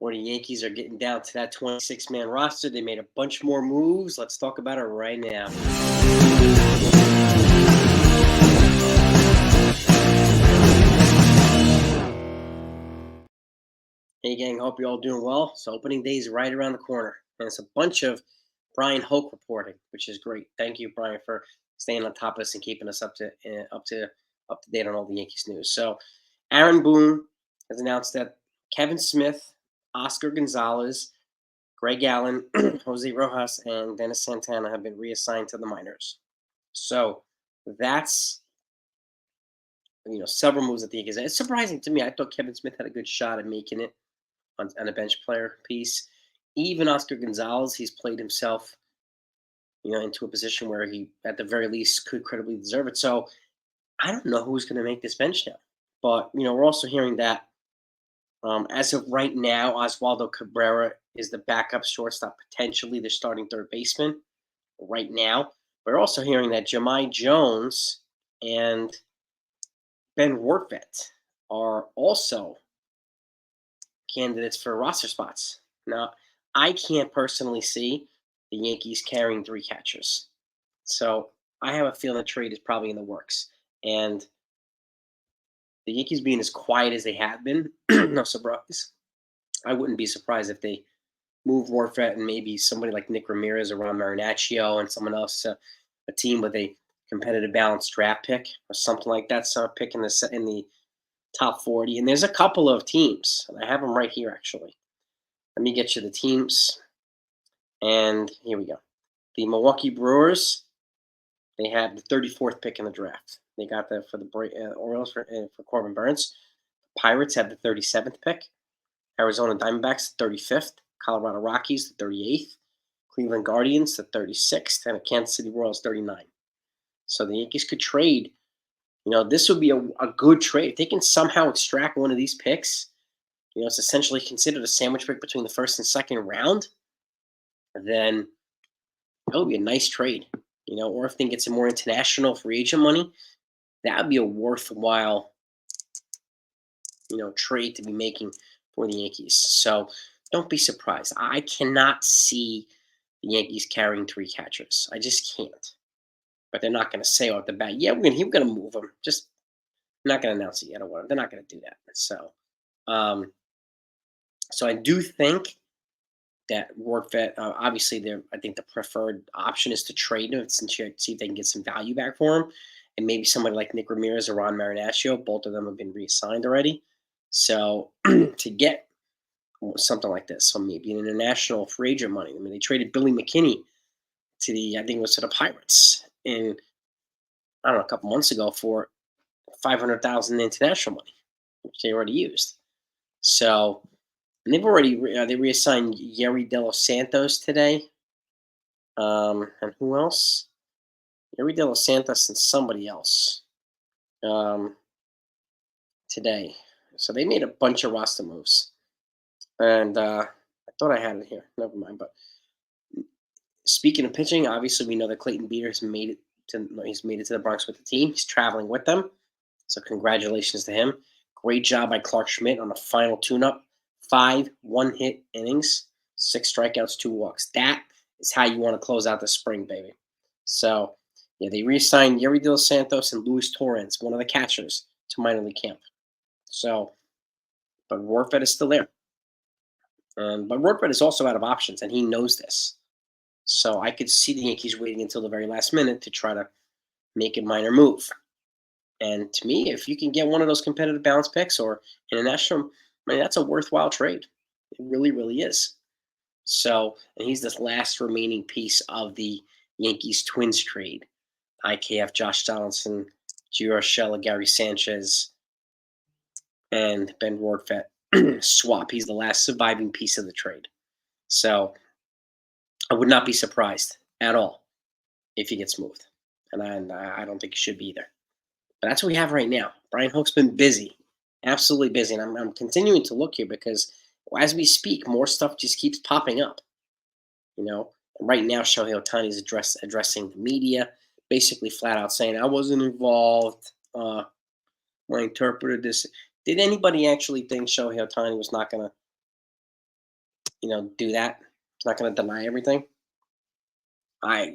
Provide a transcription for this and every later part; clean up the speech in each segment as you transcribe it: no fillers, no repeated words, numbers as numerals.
where the Yankees are getting down to that 26-man roster. They made a bunch more moves. Let's talk about it right now. Hey gang, hope you're all doing well. So opening day is right around the corner, and it's a bunch of Brian Hoke reporting, which is great. Thank you, Brian, for staying on top of us and keeping us up to date on all the Yankees news. So Aaron Boone has announced that Kevin Smith, Oscar Gonzalez, Greg Allen, Jose Rojas, and Dennis Santana have been reassigned to the minors. So that's several moves that the Yankees. It's surprising to me. I thought Kevin Smith had a good shot at making it on a bench player piece. Even Oscar Gonzalez, he's played himself, into a position where he, at the very least, could credibly deserve it. So I don't know who's going to make this bench now. But we're also hearing that as of right now, Oswaldo Cabrera is the backup shortstop, potentially the starting third baseman right now. We're also hearing that Jahmai Jones and Ben Wortvet are also candidates for roster spots. Now, I can't personally see the Yankees carrying three catchers. So I have a feeling the trade is probably in the works. And the Yankees being as quiet as they have been, no surprise. I wouldn't be surprised if they move Wortvet and maybe somebody like Nick Ramirez or Ron Marinaccio and someone else to a team with a competitive balanced draft pick or something like that. So pick in the top 40. And there's a couple of teams, and I have them right here actually. Let me get you the teams. And here we go. The Milwaukee Brewers, they have the 34th pick in the draft. They got that for the Orioles for Corbin Burns. Pirates have the 37th pick. Arizona Diamondbacks, the 35th. Colorado Rockies, the 38th. Cleveland Guardians, the 36th. And the Kansas City Royals, 39. So the Yankees could trade. This would be a good trade. If they can somehow extract one of these picks, it's essentially considered a sandwich pick between the first and second round, then that would be a nice trade. Or if they get some more international free agent money, that would be a worthwhile, trade to be making for the Yankees. So don't be surprised. I cannot see the Yankees carrying three catchers. I just can't. But they're not going to say off the bat, yeah, we're going to move them. Just not going to announce it yet. They're not going to do that. So, so I do think that Wortvet, obviously, I think the preferred option is to trade him and see if they can get some value back for him. And maybe somebody like Nick Ramirez or Ron Marinaccio, both of them have been reassigned already. So to get something like this, so maybe an international free agent money. I mean, they traded Billy McKinney to the Pirates in, I don't know, a couple months ago for $500,000 international money, which they already used. So, and they've already they reassigned Yerry De Los Santos today. And who else? Yerry De Los Santos and somebody else today. So they made a bunch of roster moves. And I thought I had it here. Never mind. But speaking of pitching, obviously we know that Clayton Beeter has made it to the Bronx with the team. He's traveling with them. So congratulations to him. Great job by Clark Schmidt on the final tune-up. 5 one-hit innings, 6 strikeouts, 2 walks. That is how you want to close out the spring, baby. So, yeah, they re-signed Yerry De Los Santos and Luis Torrens, one of the catchers, to minor league camp. So, but Wortvet is still there. But Wortvet is also out of options, and he knows this. So I could see the Yankees waiting until the very last minute to try to make a minor move. And to me, if you can get one of those competitive balance picks or international, that's a worthwhile trade. It really, really is. So, and he's this last remaining piece of the Yankees Twins trade. IKF, Josh Donaldson, Gio Urshela, Gary Sanchez, and Ben Wortvet swap. He's the last surviving piece of the trade. So I would not be surprised at all if he gets moved. And I don't think he should be either. But that's what we have right now. Brian Hoke's been busy, absolutely busy. And I'm continuing to look here because as we speak, more stuff just keeps popping up. Right now, Shohei Ohtani is addressing the media, basically flat out saying, I wasn't involved. I interpreted this. Did anybody actually think Shohei Ohtani was not going to do that. He's not going to deny everything. I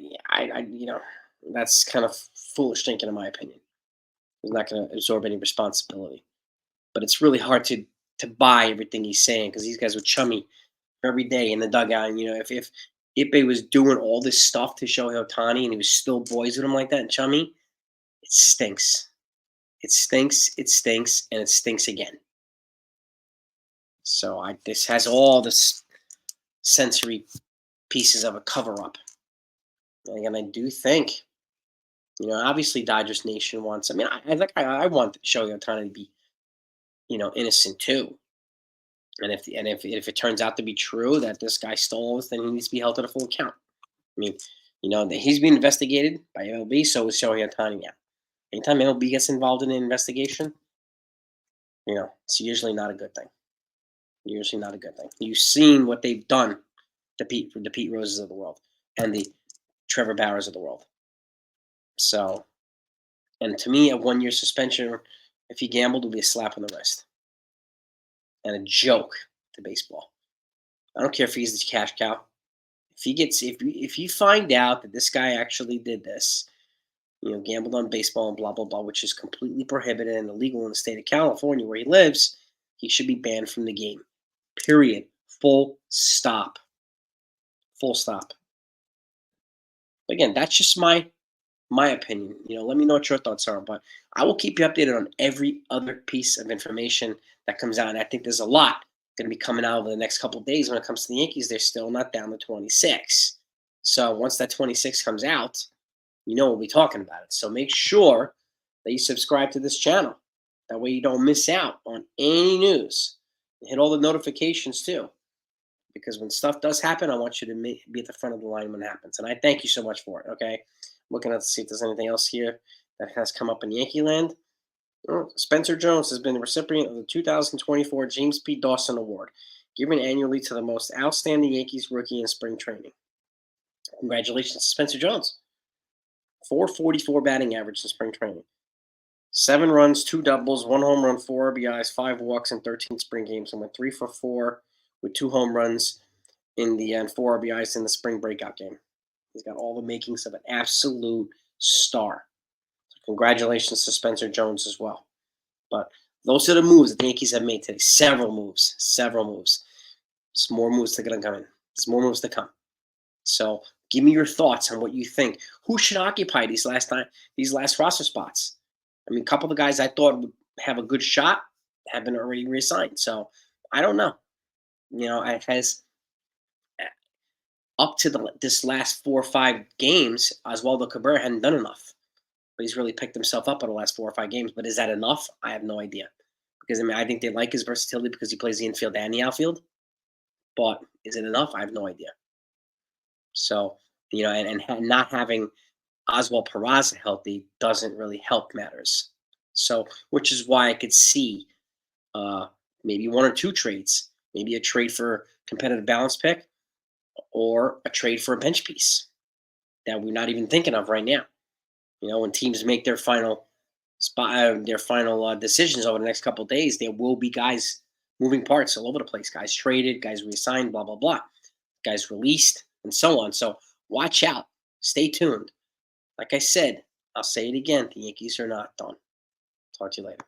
that's kind of foolish thinking, in my opinion. He's not going to absorb any responsibility. But it's really hard to buy everything he's saying because these guys were chummy every day in the dugout. And if Ipe was doing all this stuff to Shohei Ohtani and he was still boys with him like that and chummy, it stinks. It stinks. It stinks, and it stinks again. So this has all this sensory pieces of a cover up. And I do think, obviously Dodgers Nation wants. I mean, I want Shohei Ohtani to be, innocent too. And if it turns out to be true that this guy stole this, then he needs to be held to the full account. I mean, that he's being investigated by MLB, so is Shohei Ohtani now. Anytime MLB gets involved in an investigation, it's usually not a good thing. Usually not a good thing. You've seen what they've done to the Pete Roses of the world and the Trevor Bauers of the world. So, and to me, a 1-year suspension, if he gambled, would be a slap on the wrist and a joke to baseball. I don't care if he's the cash cow. If you find out that this guy actually did this, gambled on baseball and blah blah blah, which is completely prohibited and illegal in the state of California where he lives, he should be banned from the game. Period. Full stop. Full stop. Again, that's just my opinion. Let me know what your thoughts are, but I will keep you updated on every other piece of information that comes out. And I think there's a lot going to be coming out over the next couple of days when it comes to the Yankees. They're still not down to 26. So once that 26 comes out, we'll be talking about it. So make sure that you subscribe to this channel. That way you don't miss out on any news. And hit all the notifications too. Because when stuff does happen, I want you to be at the front of the line when it happens. And I thank you so much for it, okay? Looking at to see if there's anything else here that has come up in Yankee land. Spencer Jones has been the recipient of the 2024 James P. Dawson Award, given annually to the most outstanding Yankees rookie in spring training. Congratulations to Spencer Jones. 444 batting average in spring training. 7 runs, 2 doubles, 1 home run, 4 RBIs, 5 walks in 13 spring games, and went 3 for 4 with 2 home runs in the end, 4 RBIs in the spring breakout game. He's got all the makings of an absolute star. So congratulations to Spencer Jones as well. But those are the moves that the Yankees have made today. Several moves. There's more moves to come in. There's more moves to come. So give me your thoughts on what you think. Who should occupy these last roster spots? I mean, a couple of the guys I thought would have a good shot have been already reassigned. So I don't know. It has up to this last 4 or 5 games, Oswaldo Cabrera hadn't done enough. But he's really picked himself up in the last 4 or 5 games. But is that enough? I have no idea. Because, I think they like his versatility because he plays the infield and the outfield. But is it enough? I have no idea. So, and not having Oswald Peraza healthy doesn't really help matters. So, which is why I could see maybe 1 or 2 trades. Maybe a trade for competitive balance pick or a trade for a bench piece that we're not even thinking of right now. When teams make their final decisions over the next couple of days, there will be guys moving parts all over the place. Guys traded, guys reassigned, blah, blah, blah. Guys released, and so on. So watch out. Stay tuned. Like I said, I'll say it again. The Yankees are not done. Talk to you later.